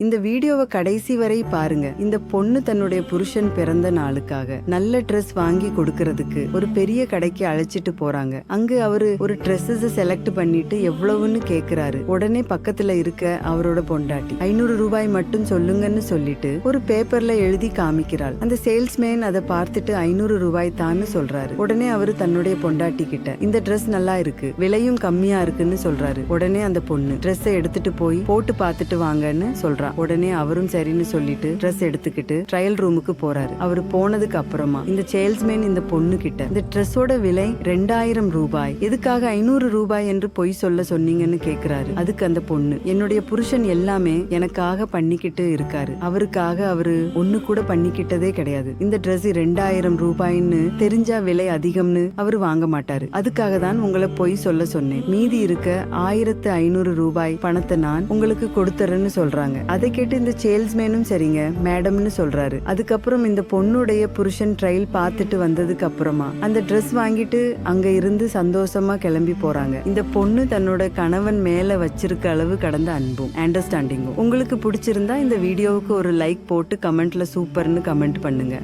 இந்த வீடியோவை கடைசி வரை பாருங்க. இந்த பொண்ணு தன்னுடைய புருஷன் பிறந்த நாளுக்காக நல்ல ட்ரெஸ் வாங்கி கொடுக்கறதுக்கு ஒரு பெரிய கடைக்கு அழைச்சிட்டு போறாங்க. அங்கு அவரு ஒரு ட்ரெஸ்ஸஸ் செலக்ட் பண்ணிட்டு எவ்வளவுன்னு கேக்குறாரு. உடனே பக்கத்துல இருக்க அவரோட பொண்டாட்டி 500 ரூபாய் மட்டும் சொல்லுங்கன்னு சொல்லிட்டு ஒரு பேப்பர்ல எழுதி காமிக்கிறாள். அந்த சேல்ஸ்மேன் அதை பார்த்துட்டு 500 ரூபாய் தான்னு சொல்றாரு. உடனே அவரு தன்னுடைய பொண்டாட்டி கிட்ட இந்த ட்ரெஸ் நல்லா இருக்கு, விலையும் கம்மியா இருக்குன்னு சொல்றாரு. உடனே அந்த பொண்ணு ட்ரெஸ்ஸை எடுத்துட்டு போய் போட்டு பார்த்துட்டு வாங்கன்னு சொல்றா. உடனே அவரும் சரின்னு சொல்லிட்டு ட்ரெஸ் எடுத்துக்கிட்டு ட்ரையல் ரூமுக்கு போறாரு. அவரு போனதுக்கு அப்புறமா இந்த சேல்ஸ்மேன் இந்த பொண்ணு கிட்ட இந்த ட்ரெஸ்ஸோட விலை 2000 ரூபாய், எதுக்காக 500 ரூபாய் என்று பொய் சொல்ல சொன்னீங்கன்னு கேக்குறாரு. அதுக்கு அந்த பொண்ணு, என்னுடைய புருஷன் எல்லாமே எனக்காக பண்ணிக்கிட்டு இருக்காரு, அவருக்காக அவரு ஒண்ணு கூட பண்ணிக்கிட்டதே கிடையாது. இந்த ட்ரெஸ் 2000 ரூபாய்ன்னு தெரிஞ்சா விலை அதிகம்னு அவரு வாங்க மாட்டாரு, அதுக்காக தான் உங்களை பொய் சொல்ல சொன்னேன். மீதி இருக்க 1500 ரூபாய் பணத்தை நான் உங்களுக்கு கொடுத்துறேன்னு சொல்றாங்க. அதை கேட்டு இந்த சேல்ஸ்மேனும் சரிங்க மேடம்னு சொல்றாரு. அதுக்கப்புறம் இந்த பொண்ணுடைய புருஷன் ட்ரையல் பார்த்துட்டு வந்ததுக்கு அப்புறமா அந்த ட்ரெஸ் வாங்கிட்டு அங்க இருந்து சந்தோஷமா கிளம்பி போறாங்க. இந்த பொண்ணு தன்னோட கணவன் மேல வச்சிருக்க அளவு கடந்த அன்பும் அண்டர்ஸ்டாண்டிங்கும். உங்களுக்கு பிடிச்சிருந்தா இந்த வீடியோவுக்கு ஒரு லைக் போட்டு கமெண்ட்ல சூப்பர்னு கமெண்ட் பண்ணுங்க.